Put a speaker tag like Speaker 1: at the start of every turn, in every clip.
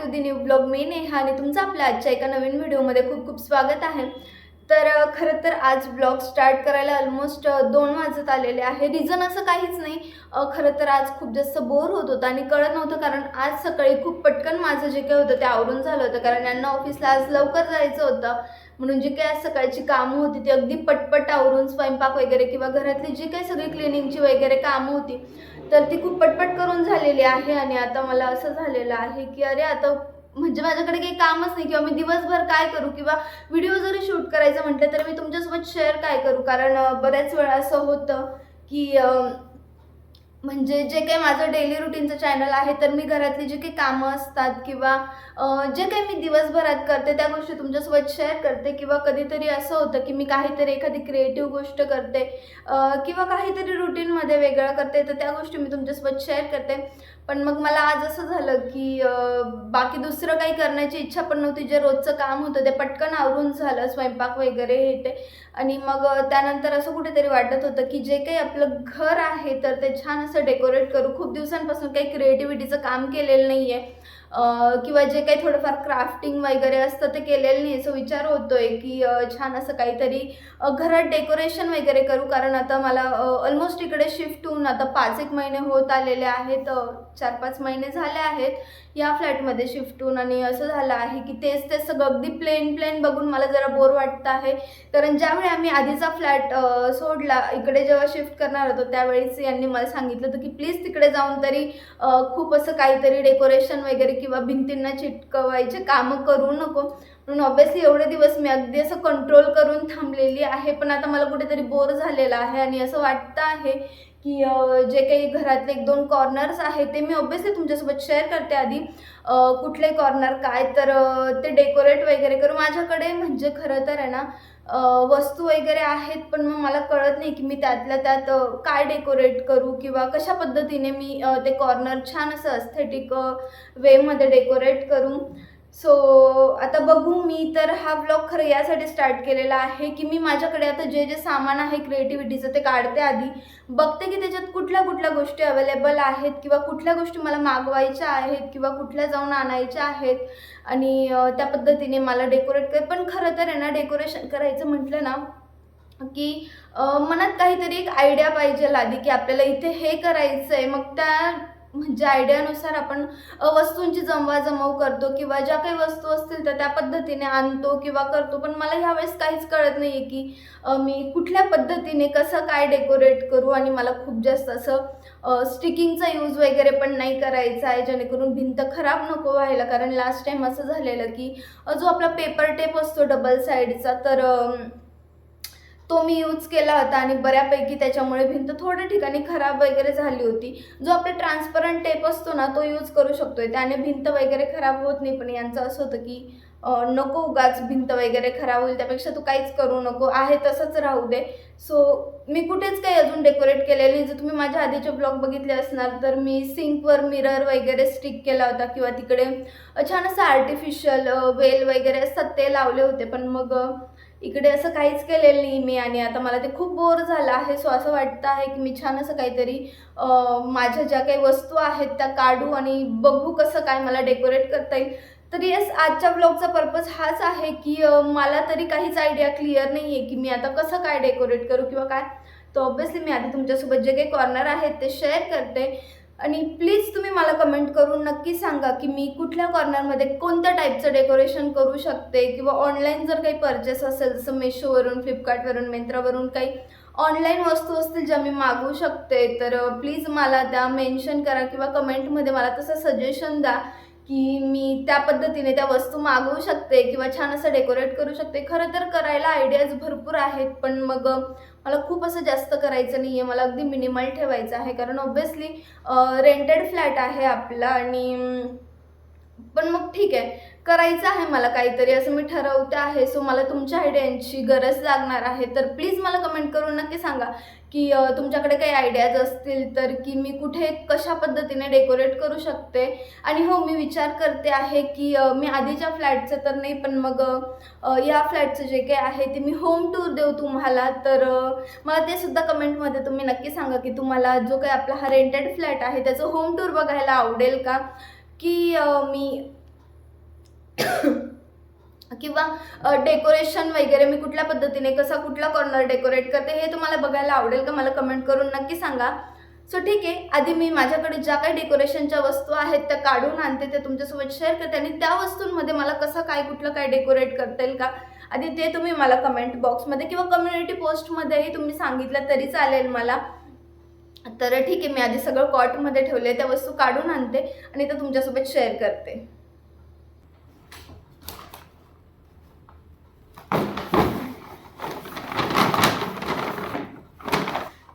Speaker 1: With the new blog. मी नेहा आणि तुमचं आपल्या आजच्या एका नवीन व्हिडिओमध्ये खूप खूप स्वागत आहे. तर खरं तर आज ब्लॉग स्टार्ट करायला ऑलमोस्ट 2 वाजत आलेले आहे. रिझन असं काहीच नाही. खरं तर आज खूप जास्त बोर होत होतं आणि कळत नव्हतं, कारण आज सकाळी खूप पटकन माझं जे काही होतं ते आवरून झालं होतं, कारण यांना ऑफिसला आज लवकर जायचं होतं. म्हणून जी काही आज सकाळची कामं होती ती अगदी पटपट आवरून, स्वयंपाक वगैरे किंवा घरातली जी काही सगळी क्लिनिंगची वगैरे कामं होती तर ती खूप पटपट करून झालेली आहे. आणि आता मला असं झालेलं आहे की अरे आता म्हणजे माझ्याकडे काही कामच नाही, किंवा मी दिवसभर काय करू, किंवा व्हिडिओ जरी शूट करायचं म्हटलं तर मी तुमच्यासोबत शेअर काय करू. कारण बऱ्याच वेळा असं होतं की म्हणजे जे काही माझं डेली रुटीनचं चॅनल आहे तर मी घरातली जी काही कामं असतात किंवा जे काही मी दिवसभरात करते त्या गोष्टी तुमच्यासोबत शेअर करते, किंवा कधीतरी असं होतं की मी काहीतरी एखादी क्रिएटिव्ह गोष्ट करते किंवा काहीतरी रुटीनमध्ये वेगळं करते, तर त्या गोष्टी मी तुमच्यासोबत शेअर करते. पण मग मला आज असं झालं की बाकी दुसरं काही करण्याची इच्छा पण नव्हती. जे रोजचं काम होतं ते पटकन आवरून झालं, स्वयंपाक वगैरे हे ते. आणि मग त्यानंतर असं कुठेतरी वाटत होतं की जे काही आपलं घर आहे तर ते छान असं डेकोरेट करू. खूप दिवसांपासून काही क्रिएटिव्हिटीचं काम केलेलं नाही आहे, किंवा जे काही थोडंफार क्राफ्टिंग वगैरे असतं ते केलेलं नाही. असं विचार होतोय की छान असं काहीतरी घरात डेकोरेशन वगैरे करू. कारण आता मला ऑलमोस्ट इकडे शिफ्ट होऊन आता 5-1 महिने होत आलेले आहेत. 4-5 महिने झाले आहेत या फ्लॅटमध्ये शिफ्ट होऊन. आणि असं झालं आहे की तेच तेच सगळं अगदी प्लेन प्लेन बघून मला जरा बोर वाटतं आहे. कारण ज्यावेळी आम्ही आधीचा फ्लॅट सोडला, इकडे जेव्हा शिफ्ट करणार होतो त्यावेळेस यांनी मला सांगितलं होतं की प्लीज तिकडे जाऊन तरी खूप असं काहीतरी डेकोरेशन वगैरे किंवा भिंतींना चिटकवायचे कामं करू नको. म्हणून ऑब्व्हियसली एवढे दिवस मी अगदी असं कंट्रोल करून थांबलेली आहे. पण आता मला कुठेतरी बोर झालेलं आहे आणि असं वाटतं आहे की जे काही घरातले 1-2 कॉर्नर्स आहेत ते मी ऑब्व्हियसली तुमच्यासोबत शेअर करते आधी. कुठले कॉर्नर काय तर ते डेकोरेट वगैरे करू. माझ्याकडे म्हणजे खरं तर आहे ना वस्तू वगैरे आहेत, पण मग मला कळत नाही की मी त्यातल्या त्यात काय डेकोरेट करू किंवा कशा पद्धतीने मी ते कॉर्नर छान असं एस्थेटिक वेमध्ये डेकोरेट करू. सो आता बघू. मी तर हा व्लॉग खरं यासाठी स्टार्ट केलेला आहे की मी माझ्याकडे आता जे जे सामान आहे क्रिएटिव्हिटीचं ते काढते आधी. बघते की त्याच्यात कुठल्या कुठल्या गोष्टी अवेलेबल आहेत, किंवा कुठल्या गोष्टी मला मागवायच्या आहेत, किंवा कुठल्या जाऊन आणायच्या आहेत. आणि त्या पद्धतीने मला डेकोरेट कर. पण खरं तर आहे ना डेकोरेशन करायचं म्हटलं ना की मनात काहीतरी एक आयडिया पाहिजे आधी की आपल्याला इथे हे करायचं आहे. मग त्या म्हणजे आयडियानुसार आपण वस्तूंची जमवाजमव करतो, किंवा ज्या काही वस्तू असतील तर त्या पद्धतीने आणतो किंवा करतो. पण मला ह्यावेळेस काहीच कळत नाही आहे की मी कुठल्या पद्धतीने कसं काय डेकोरेट करू. आणि मला खूप जास्त असं स्टिकिंगचा यूज वगैरे पण नाही करायचा आहे, जेणेकरून भिंत खराब नको व्हायला. कारण लास्ट टाईम असं झालेलं की जो आपला पेपर टेप असतो डबल साईडचा, तर तो मी यूज केला होता आणि बऱ्यापैकी त्याच्यामुळे भिंत थोड्या ठिकाणी खराब वगैरे झाली होती. जो आपला ट्रान्सपरंट टेप असतो ना तो यूज करू शकतोय, त्याने भिंत वगैरे खराब होत नाही. पण यांचं असं होतं की नको उगाच भिंत वगैरे खराब होईल, त्यापेक्षा तू काहीच करू नको, आहे तसंच राहू दे. सो मी कुठेच काही अजून डेकोरेट केलेली. जर तुम्ही माझ्या आधीचे ब्लॉग बघितले असणार तर मी सिंकवर मिरर वगैरे स्टिक केला होता, किंवा तिकडे छान असं आर्टिफिशियल वेल वगैरे असतात ते लावले होते. पण मग इकडे असं काहीच केलेलं नाही मी. आणि आता मला ते खूप बोर झालं आहे. सो असं वाटतं आहे की मी छान असं काहीतरी माझ्या ज्या काही वस्तू आहेत त्या काढू आणि बघू कसं काय मला डेकोरेट करता येईल. तर येस, आजच्या ब्लॉगचा पर्पज हाच आहे की मला तरी काहीच आयडिया क्लिअर नाही आहे की मी आता कसं काय डेकोरेट करू किंवा काय. तर ऑब्व्हियसली मी आधी तुमच्यासोबत जे काही कॉर्नर आहेत ते शेअर करते. आणि प्लीज तुम्ही मला कमेंट करून नक्की सांगा की मी कुठल्या कॉर्नरमध्ये कोणत्या टाईपचं डेकोरेशन करू शकते, किंवा ऑनलाईन जर काही पर्चेस असेल जसं मेशोवरून, फ्लिपकार्टवरून, मिंत्रावरून काही ऑनलाईन वस्तू असतील ज्या मी मागवू शकते, तर प्लीज मला त्या मेन्शन करा, किंवा कमेंटमध्ये मला तसं सजेशन द्या की मी त्या पद्धतीने त्या वस्तू मागवू शकते किंवा छान असं डेकोरेट करू शकते. खरं तर करायला आयडियाज भरपूर आहेत, पण मग मला खूप असं जास्त करायचं नाही आहे. मला अगदी मिनिमल ठेवायचं आहे, कारण ऑब्व्हियसली रेंटेड फ्लॅट आहे आपला. आणि पण मग ठीक आहे, करायचं आहे मला काहीतरी असं मी ठरवते आहे. सो मला तुमच्या आयडियांची गरज लागणार आहे. तर प्लीज मला कमेंट करून नक्की सांगा की तुमच्याकडे काही आयडियाज असतील तर की मी कुठे कशा पद्धतीने डेकोरेट करू शकते. आणि हो, मी विचार करते आहे की मी आधीच्या फ्लॅटचं तर नाही, पण मग या फ्लॅटचं जे काही आहे ते मी होम टूर देऊ तुम्हाला. तर मला ते सुद्धा कमेंटमध्ये तुम्ही नक्की सांगा की तुम्हाला जो काही आपला हा रेंटेड फ्लॅट आहे त्याचं होम टूर बघायला आवडेल का, की मी किंवा डेकोरेशन वगैरे मी कुठल्या पद्धतीने कुठला कॉर्नर डेकोरेट करते हे तुम्हाला बघायला आवडेल का, मला कमेंट करून नक्की सांगा. सो ठीक आहे, आधी मी माझ्याकडे ज्या काही डेकोरेशनच्या वस्तू आहेत त्या काढून आणते, ते तुमच्यासोबत शेअर करते आणि त्या वस्तूंमध्ये मला कुठलं काय डेकोरेट करता येईल का आधी ते तुम्ही मला कमेंट बॉक्समध्ये किंवा कम्युनिटी पोस्टमध्येही तुम्ही सांगितलं तरी चालेल मला. तर ठीक आहे, मी आधी सगळं कॉटमध्ये ठेवले, त्या वस्तू काढून आणते आणि ते तुमच्यासोबत शेअर करते.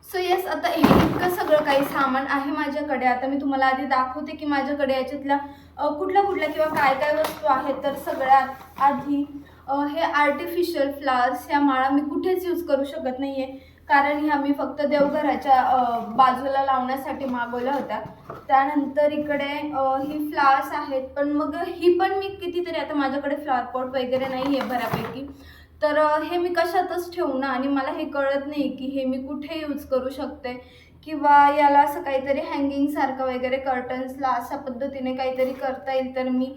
Speaker 1: सो येस, आता हे इतकं सगळं काही सामान आहे माझ्याकडे. आता मी तुम्हाला आधी दाखवते की माझ्याकडे याच्यातल्या कुठल्या किंवा काय वस्तू आहेत. तर सगळ्यात आधी हे आर्टिफिशियल फ्लावर्स ह्या माळा मी कुठेच यूज करू शकत नाही आहे, कारण ह्या मी फक्त देवघराच्या बाजूला लावण्यासाठी मागवल्या होत्या. त्यानंतर इकडे ही फ्लावर्स आहेत, पण मग ही पण मी कितीतरी, आता माझ्याकडे फ्लावर पॉट वगैरे नाही आहे बऱ्यापैकी, तर हे मी कशातच ठेवू ना, आणि मला हे कळत नाही की हे मी कुठे यूज करू शकते किंवा याला असं काहीतरी हँगिंगसारखं वगैरे कर्टन्सला अशा पद्धतीने काहीतरी करता येईल तर मी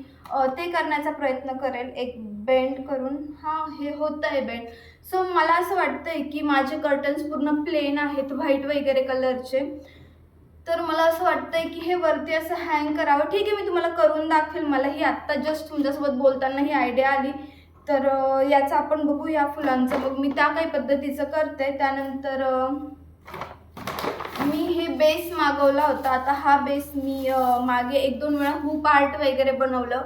Speaker 1: ते करण्याचा प्रयत्न करेल. एक बेंड करून, हां हे होतं आहे बेंड. सो मला असं वाटतं आहे की माझे कर्टन्स पूर्ण प्लेन आहेत, व्हाईट वगैरे कलरचे, तर मला असं वाटतं आहे की हे वरती असं हँग करावं. ठीक आहे, मी तुम्हाला करून दाखवेल. मला ही आत्ता जस्ट तुमच्यासोबत बोलताना ही आयडिया आली, तर याचं आपण बघू या फुलांचं. मग मी त्या काही पद्धतीचं करते. त्यानंतर मी हे बेस मागवला होता. आता हा बेस मी मागे 1-2 वेळा हूप आर्ट वगैरे बनवलं,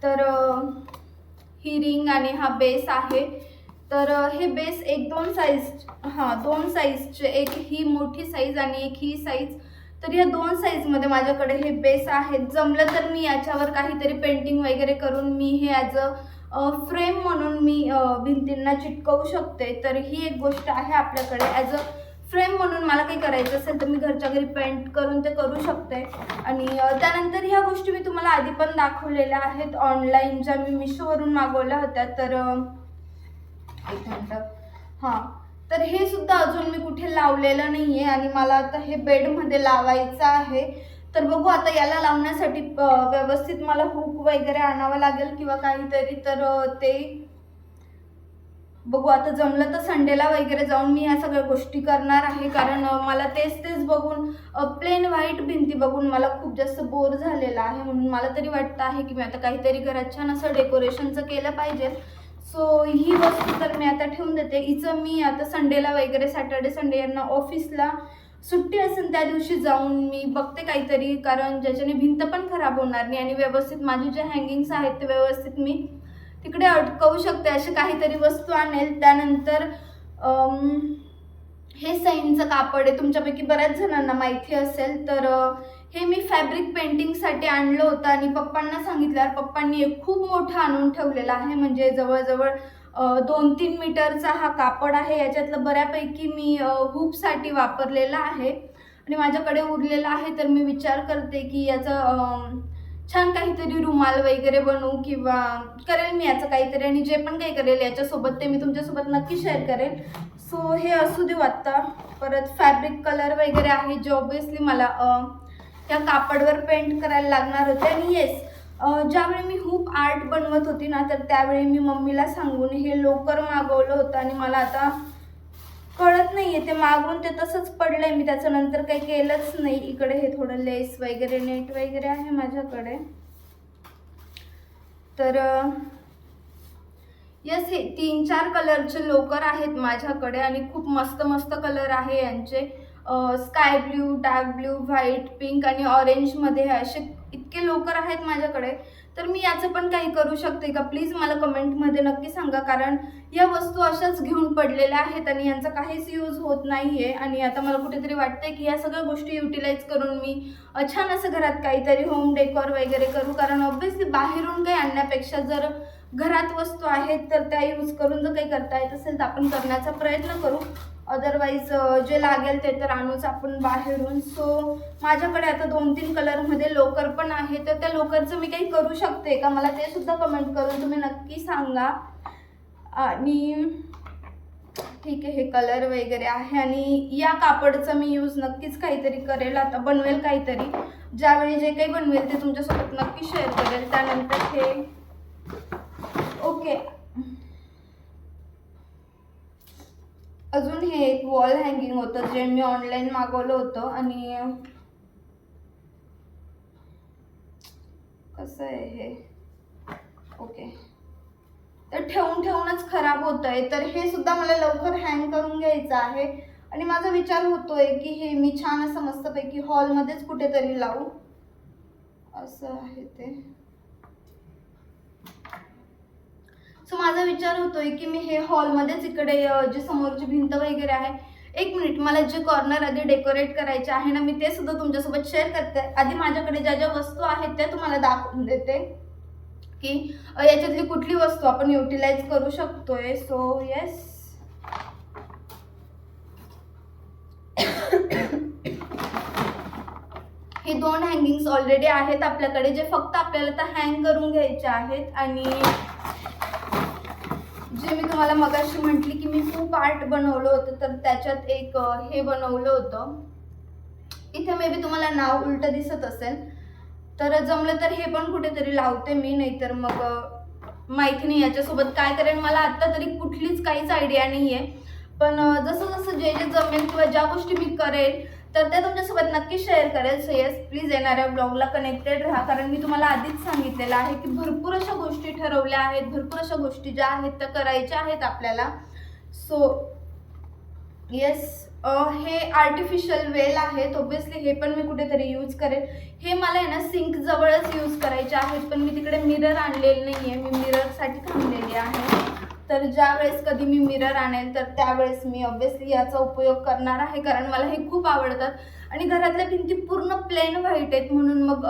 Speaker 1: तर ही रिंग आणि हा बेस आहे. तर हे बेस 1-2 साईज, हां 2 साईजचे, एक ही मोठी साईज आणि एक ही साईज, तर या 2 साईजमध्ये माझ्याकडे हे बेस आहेत. जमलं तर मी याच्यावर काहीतरी पेंटिंग वगैरे करून मी हे ॲज फ्रेम म्हणून मी भिंतींना चिटकवू शकते. तर ही एक गोष्ट आहे आपल्याकडे. ॲज फ्रेम म्हणून मला काही करायचं असेल तर मी घरच्या घरी पेंट करून ते करू शकते. आणि त्यानंतर ह्या गोष्टी मी तुम्हाला आधी पण दाखवलेल्या आहेत ऑनलाईन, ज्या मी मिशोवरून मागवल्या होत्या. तर एक मिनटं, हां, तर हे सुद्धा अजून मी कुठे लावलेलं नाही आहे आणि मला आता हे बेडमध्ये लावायचं आहे. तर बघू आता याला लावण्यासाठी व्यवस्थित मला हुक वगैरे आणावं लागेल किंवा काहीतरी, तर ते बघू. आता जमलं तर संडेला वगैरे जाऊन मी ह्या सगळ्या गोष्टी करणार आहे, कारण मला तेच बघून, प्लेन व्हाईट भिंती बघून मला खूप जास्त बोर झालेला आहे. म्हणून मला तरी वाटतं आहे की मी आता काहीतरी घरात छान असं डेकोरेशनचं केलं पाहिजे. सो ही वस्तू तर मी आता ठेवून देते. हिचं मी आता संडेला वगैरे, सॅटर्डे संडे यांना ऑफिसला सुट्टी असेल त्या दिवशी जाऊन मी बघते काहीतरी, कारण ज्याच्याने भिंत पण खराब होणार नाही आणि व्यवस्थित माझे जे हँगिंग्स आहेत ते व्यवस्थित मी तिकडे अडकवू शकते, अशी काहीतरी वस्तू आणेल. त्यानंतर हे सैनचं कापड आहे, तुमच्यापैकी बऱ्याच जणांना माहिती असेल. तर हे मी फॅब्रिक पेंटिंगसाठी आणलं होतं आणि पप्पांना सांगितल्यावर पप्पांनी एक खूप मोठं आणून ठेवलेलं आहे. म्हणजे जवळजवळ 2-3 मीटरचा हा कापड आहे. याच्यातलं बऱ्यापैकी मी हूपसाठी वापरलेलं आहे आणि माझ्याकडे उरलेलं आहे. तर मी विचार करते की याचं छान काहीतरी रुमाल वगैरे बनवू किंवा करेल मी याचं काहीतरी, आणि जे पण काही करेल याच्यासोबत ते मी तुमच्यासोबत नक्की शेअर करेन. सो हे असू देऊ आत्ता. परत फॅब्रिक कलर वगैरे आहे जे ऑब्वियसली मला त्या कापडवर पेंट करायला लागणार होते. आणि येस, ज्यावेळी मी हूप आर्ट बनवत होती ना, तर त्यावेळी मी मम्मीला सांगून हे लोकर मागवलं होतं आणि मला आता कळत नाही आहे, ते मागवून ते तसंच पडलं आहे. मी त्याचं नंतर काही केलंच नाही. इकडे हे थोडं लेस वगैरे, नेट वगैरे आहे माझ्याकडे. तर यस, हे 3-4 कलरचे लोकर आहेत माझ्याकडे आणि खूप मस्त मस्त कलर आहे यांचे. Sky blue, dark blue, white, pink आणि ऑरेंजमध्ये हे असे इतके लोकर आहेत माझ्याकडे. तर मी याचं पण काही करू शकते का, प्लीज मला कमेंटमध्ये नक्की सांगा, कारण या वस्तू अशाच घेऊन पडलेल्या आहेत आणि यांचा काहीच यूज होत नाही आहे. आणि आता मला कुठेतरी वाटतंय की या सगळ्या गोष्टी युटिलाइज करून मी छान असं घरात काहीतरी होम डेकोर वगैरे करू, कारण ऑब्व्हियसली बाहेरून काही आणण्यापेक्षा जर घरात वस्तू आहेत तर त्या यूज करून जर काही करता येत असेल तर आपण करण्याचा प्रयत्न करू. अदरवाईज जे लागेल ते तर आणूच आपण बाहेरून. सो माझ्याकडे आता 2-3 कलरमध्ये लोकर पण आहे, तर त्या लोकरचं मी काही करू शकते का, मला ते सुद्धा कमेंट करून तुम्ही नक्की सांगा. आणि ठीक आहे, हे कलर वगैरे आहे आणि या कापडचं मी यूज नक्कीच काहीतरी करेल, आता बनवेल काहीतरी. ज्यावेळी जे काही बनवेल ते तुमच्यासोबत नक्की शेअर करेल. त्यानंतर हे ओके, अजून हे एक वॉल हँगिंग होतं जे मी ऑनलाईन मागवलं होतं आणि कसं आहे हे, ओके, तर ठेवून ठेवूनच खराब होत आहे. तर हे सुद्धा मला लवकर हँग करून घ्यायचं आहे आणि माझा विचार होतोय की हे मी छान असं मस्तपैकी हॉलमध्येच कुठेतरी लावू, असं आहे ते. सो माझा विचार होतोय की मी हे हॉलमध्येच इकडे जे समोरची भिंत वगैरे आहे, एक मिनिट, मला जे कॉर्नर आधी डेकोरेट करायचे आहे ना, मी ते सुद्धा तुमच्यासोबत शेअर करते. आधी माझ्याकडे ज्या ज्या वस्तू आहेत त्या तुम्हाला दाखवून देते की याच्यातली कुठली वस्तू आपण युटिलाइज करू शकतोय. सो येस, हे 2 हँगिंग्स ऑलरेडी आहेत आपल्याकडे, जे फक्त आपल्याला तर हँग करून घ्यायचे आहेत. आणि जे मी तुम्हाला मगाशी म्हटली की मी खूप आर्ट बनवलं होतं, तर त्याच्यात एक हे बनवलं होतं. इथे मे बी तुम्हाला नाव उलटं दिसत असेल, तर जमलं तर हे पण कुठेतरी लावते मी, नाहीतर मग माहिती नाही याच्यासोबत काय करेन. मला आत्ता तरी कुठलीच काहीच आयडिया नाही आहे, पण जसं जसं जे जे जमेल किंवा ज्या गोष्टी मी करेल तर ते तुमच्यासोबत नक्की शेअर करेल. सो येस, प्लीज येणाऱ्या ब्लॉगला कनेक्टेड राहा, कारण मी तुम्हाला आधीच सांगितलेलं आहे की भरपूर अशा गोष्टी ठरवल्या आहेत, भरपूर अशा गोष्टी ज्या आहेत त्या करायच्या आहेत आपल्याला. सो येस, हे आर्टिफिशियल वेल आहेत, ऑब्विसली हे पण मी कुठेतरी यूज करेल. हे मला आहे ना सिंक जवळच यूज करायचे आहेत, पण मी तिकडे मिरर आणलेलं नाही आहे, मी मिररसाठी थांबलेली आहे. तर ज्या वेळेस कधी मी मिरर आणेल तर त्यावेळेस मी ऑब्विसली याचा उपयोग करणार आहे, कारण मला हे खूप आवडतात. आणि घरातल्या भिंती पूर्ण प्लेन व्हाईट आहेत, म्हणून मग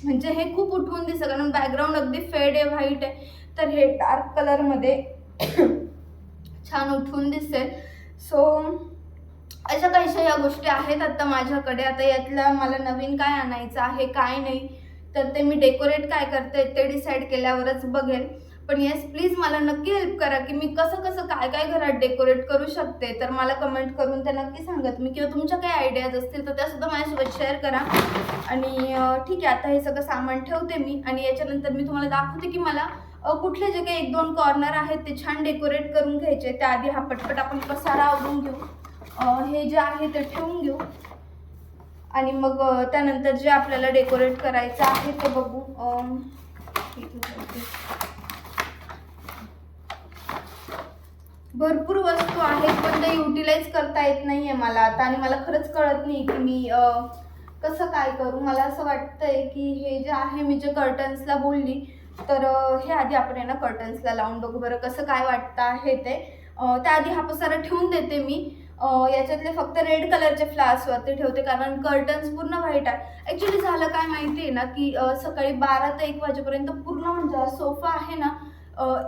Speaker 1: म्हणजे हे खूप उठून दिसतं, कारण बॅकग्राऊंड अगदी फेड आहे, व्हाईट आहे, तर हे डार्क कलरमध्ये छान उठून दिसेल. सो अशा काहीशा या गोष्टी आहेत आता माझ्याकडे. आता यातल्या मला नवीन काय आणायचं आहे काय नाही, तर ते मी डेकोरेट काय करते ते डिसाईड केल्यावरच बघेल. पण येस, प्लीज मला नक्की हेल्प करा की मी कसं कसं काय काय घरात डेकोरेट करू शकते. तर मला कमेंट करून ते नक्की सांगत मी, किंवा तुमच्या काही आयडियाज असतील तर त्यासुद्धा माझ्यासोबत शेअर करा. आणि ठीक आहे, आता हे सगळं सामान ठेवते मी आणि याच्यानंतर मी तुम्हाला दाखवते की मला कुठले जे काही 1-2 कॉर्नर आहेत ते छान डेकोरेट करून घ्यायचे. त्याआधी हा पटपट आपण पसारा आवरून घेऊ, हे जे आहे ते ठेवून घेऊ आणि मग त्यानंतर जे आपल्याला डेकोरेट करायचं आहे ते बघू. भरपूर वस्तू आहेत पण ते युटिलाइज करता येत नाही आहे मला आता, आणि मला खरंच कळत नाही की मी कसं काय करू. मला असं वाटतंय की हे जे आहे, मी जे कर्टन्सला बोलली, तर हे आधी आपण आहे ना कर्टन्सला लावून बघू बरं कसं काय वाटतं आहे ते. त्याआधी हा पसारा ठेवून देते मी. याच्यातले फक्त रेड कलरचे फ्लावर्सवरती ठेवते, कारण कर्टन्स पूर्ण व्हाईट आहे. ॲक्च्युली झालं काय माहिती आहे ना की सकाळी 12 ते 1 वाजेपर्यंत पूर्ण म्हणजे हा सोफा आहे ना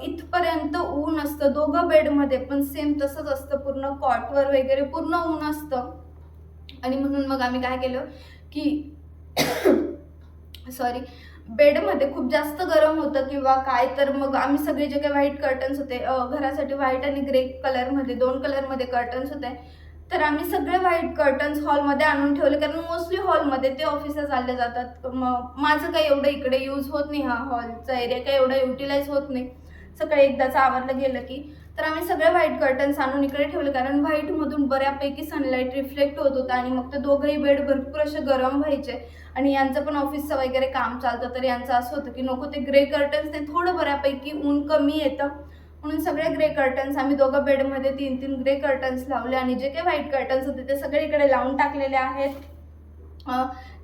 Speaker 1: इथपर्यंत ऊन असतं. दोघं बेडमध्ये पण सेम तसंच असतं, पूर्ण कॉटवर वगैरे पूर्ण ऊन असतं. आणि म्हणून मग आम्ही काय केलं की सॉरी, बेडमध्ये खूप जास्त गरम होतं किंवा काय, तर मग आम्ही सगळे जे काही व्हाईट कर्टन्स होते, घरासाठी व्हाईट आणि ग्रे कलरमध्ये 2 कलरमध्ये कर्टन्स होते, तर आम्ही सगळे व्हाईट कर्टन्स हॉलमध्ये आणून ठेवले, कारण मोस्टली हॉलमध्ये ते ऑफिसला चालले जातात. मग माझं काही एवढं इकडे यूज होत नाही, हा हॉलचा एरिया काही एवढा युटिलाइज होत नाही. सकाळी एकदाचं आवरलं गेलं की, तर आम्ही सगळे व्हाईट कर्टन्स आणून इकडे ठेवले, कारण व्हाईटमधून बऱ्यापैकी सनलाईट रिफ्लेक्ट होत होता आणि मग ते दोघंही बेड भरपूर असे गरम व्हायचे. आणि यांचं पण ऑफिसचं वगैरे काम चालतं, तर यांचं असं होतं की नको ते ग्रे कर्टन्स, ते थोडं बऱ्यापैकी ऊन कमी येतं, म्हणून सगळे ग्रे कर्टन्स आम्ही दोघं बेडमध्ये 3-3 ग्रे कर्टन्स लावले आणि जे काही व्हाईट कर्टन्स होते ते सगळे इकडे लावून टाकलेले आहेत.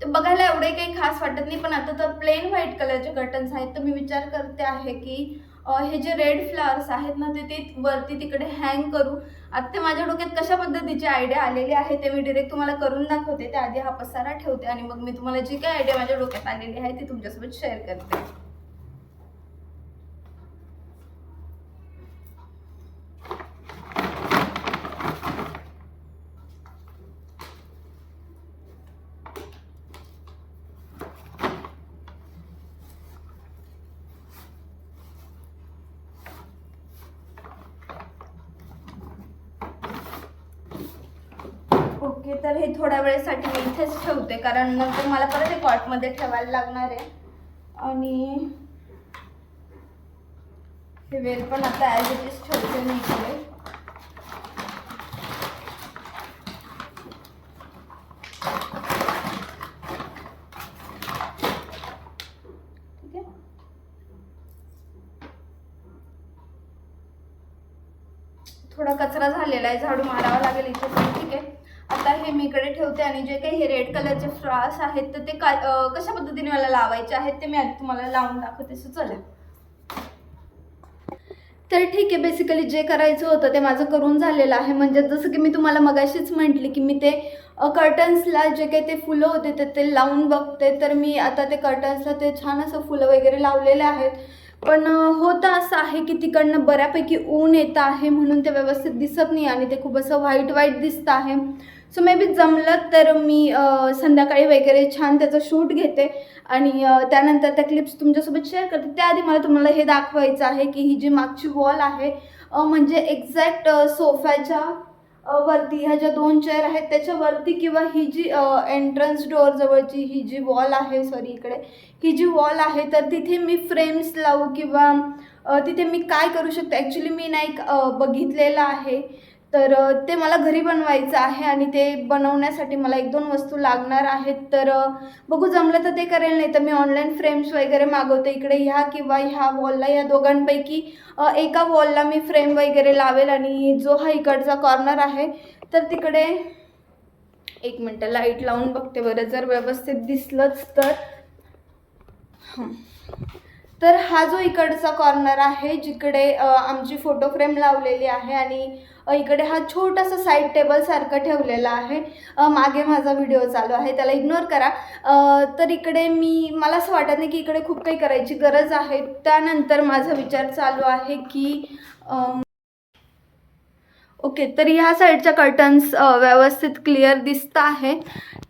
Speaker 1: ते बघायला एवढे काही खास वाटत नाही, पण आता तर प्लेन व्हाईट कलरचे कर्टन्स आहेत, तर मी विचार करते आहे की हे जे रेड फ्लावर्स आहेत ना ते वरती तिकडे हँग करू. आता ते माझ्या डोक्यात कशा पद्धतीची आयडिया आलेली आहे ते मी डिरेक्ट तुम्हाला करून दाखवते. त्याआधी हा पसारा ठेवते आणि मग मी तुम्हाला जी काही आयडिया माझ्या डोक्यात आलेली आहे ती तुमच्यासोबत शेअर करते. ओके, तर हे थोड्या वेळेसाठी मी इथेच ठेवते, कारण नंतर मला परत एक कॉटमध्ये ठेवायला लागणार आहे. आणि हे वेल पण आता ॲज इट इज ठेवते मी इकडे. ठीक आहे. थोडा कचरा झालेला आहे, झाडू मारावा लागेल इथे पण. ठीक आहे, आता हे मी इकडे ठेवते. आणि जे काही हे रेड कलरचे फ्लॉवर्स आहेत तर ते कशा पद्धतीने मला लावायचे आहेत ते मी आधी तुम्हाला लावून दाखवते. सो चला. तर ठीक आहे, बेसिकली जे करायचं होतं ते माझं करून झालेलं आहे. म्हणजे जसं की मी तुम्हाला मगाशीच म्हटली की मी ते कर्टन्सला जे काही ते फुलं होते ते लावून बघते. तर मी आता ते कर्टन्सला ते छान असं फुलं वगैरे लावलेले आहेत. पण होतं असं आहे की तिकडनं बऱ्यापैकी ऊन येतं आहे म्हणून ते व्यवस्थित दिसत नाही आणि ते खूप असं व्हाईट व्हाईट दिसतं आहे. सो मे बी जमलं तर मी संध्याकाळी वगैरे छान त्याचं शूट घेते आणि त्यानंतर त्या क्लिप्स तुमच्यासोबत शेअर करते. त्याआधी मला तुम्हाला हे दाखवायचं आहे की ही जी मागची वॉल आहे म्हणजे एक्झॅक्ट सोफ्याच्या वरती ह्या ज्या 2 चेअर आहेत त्याच्यावरती किंवा ही जी एंट्रन्स डोअर जवळची ही जी वॉल आहे, सॉरी इकडे ही जी वॉल आहे तर तिथे मी फ्रेम्स लावू किंवा तिथे मी काय करू शकते. ॲक्च्युली मी नाही बघितलेलं आहे. तर ते मला घरी बनवायचं आहे आणि ते बनवण्यासाठी मला 1-2 वस्तू लागणार आहेत. तर बघू जमलं तर ते करेल, नाही तर मी ऑनलाईन फ्रेम्स वगैरे मागवते. इकडे ह्या किंवा ह्या वॉलला, या दोघांपैकी एका वॉलला मी फ्रेम वगैरे लावेल. आणि जो हा इकडचा कॉर्नर आहे तर तिकडे 1 मिनटं लाईट लावून बघते बरं, जर व्यवस्थित दिसलंच तर. तर हा जो इकडचा कॉर्नर आहे जिकडे आमची फोटो फ्रेम लावलेली आहे आणि इकडे हा छोटासा साईड टेबलसारखं ठेवलेला आहे. मागे माझा व्हिडिओ चालू आहे, त्याला इग्नोर करा. तर इकडे मला असं वाटत नाही की इकडे खूप काही करायची गरज आहे. त्यानंतर माझा विचार चालू आहे की ओके, तर ह्या साईडच्या कर्टन्स व्यवस्थित क्लिअर दिसतं आहे.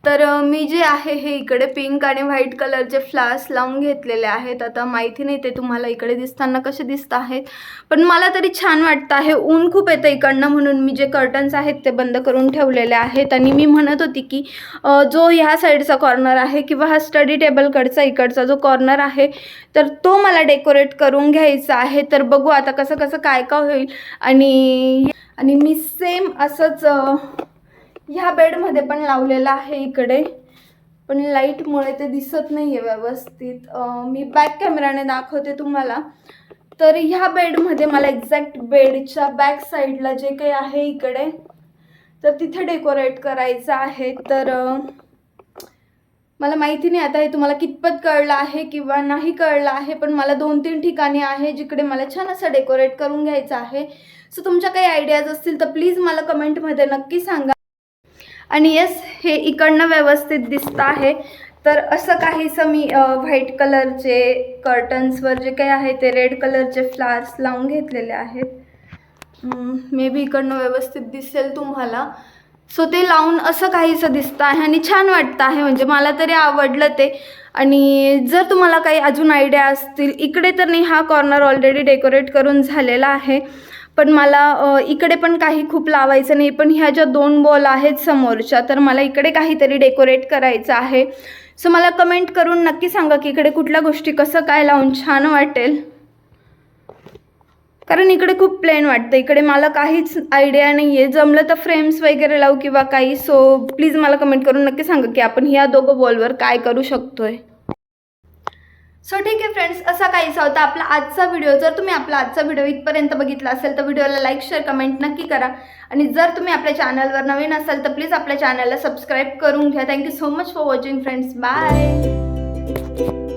Speaker 1: तर मी जे आहे हे इकडे पिंक आणि व्हाईट कलरचे फ्लावर्स लावून घेतलेले आहेत. आता माहिती नाही ते तुम्हाला इकडे दिसताना कसे दिसत आहेत, पण मला तरी छान वाटतं आहे. ऊन खूप येतं इकडनं म्हणून मी जे कर्टन्स आहेत ते बंद करून ठेवलेले आहेत. आणि मी म्हणत होती की जो ह्या साईडचा कॉर्नर आहे किंवा हा स्टडी टेबलकडचा इकडचा जो कॉर्नर आहे तर तो मला डेकोरेट करून घ्यायचा आहे. तर बघू आता कसं कसं काय काय होईल. आणि मी सेम असंच ह्या बेडमध्ये पण लावलेलं आहे इकडे, पण लाईटमुळे ते दिसत नाही आहे व्यवस्थित. मी बॅक कॅमेराने दाखवते तुम्हाला. तर ह्या बेडमध्ये मला एक्झॅक्ट बेडच्या बॅक साईडला जे काही आहे इकडे तर तिथे डेकोरेट करायचं आहे. तर मला माहिती नाही आता हे तुम्हाला कितपत कळलं आहे किंवा नाही कळलं आहे, पण मला 2-3 ठिकाणी आहे जिकडे मला छान असं डेकोरेट करून घ्यायचं आहे. सो तुमच्या काही आयडियाज असतील तर प्लीज मला कमेंटमध्ये नक्की सांगा. आणि येस, हे इकडनं व्यवस्थित दिसतं आहे. तर असं काहीसं मी व्हाईट कलरचे कर्टन्सवर जे काही आहे ते रेड कलरचे फ्लावर्स लावून घेतलेले आहेत. मे बी इकडनं व्यवस्थित दिसेल तुम्हाला. सो ते लावून असं काहीसं दिसतं आहे आणि छान वाटतं आहे, म्हणजे मला तरी आवडलं ते. आणि जर तुम्हाला काही अजून आयडिया असतील, इकडे तर नाही, हा कॉर्नर ऑलरेडी डेकोरेट करून झालेला आहे, पण मला इकडे पण काही खूप लावायचं नाही. पण ह्या ज्या 2 बॉल आहेत समोरच्या तर मला इकडे काहीतरी डेकोरेट करायचं आहे. सो मला कमेंट करून नक्की सांगा की इकडे कुठल्या गोष्टी कसं काय लावून छान वाटेल, कारण इकडे खूप प्लेन वाटतं. इकडे मला काहीच आयडिया नाही आहे. जमलं तर फ्रेम्स वगैरे लावू किंवा काही. सो प्लीज मला कमेंट करून नक्की सांगा की आपण ह्या 2 बॉलवर काय करू शकतोय. सो ठीक आहे फ्रेंड्स, असा काहीसा होता आपला आजचा व्हिडिओ. जर तुम्ही आपला आजचा व्हिडिओ इथपर्यंत बघितला असेल तर व्हिडिओला लाईक, शेअर, कमेंट नक्की करा. आणि जर तुम्ही आपल्या चॅनलवर नवीन असाल तर प्लीज आपल्या चॅनलला सबस्क्राईब करून घ्या. Thank you so much for watching friends. Bye.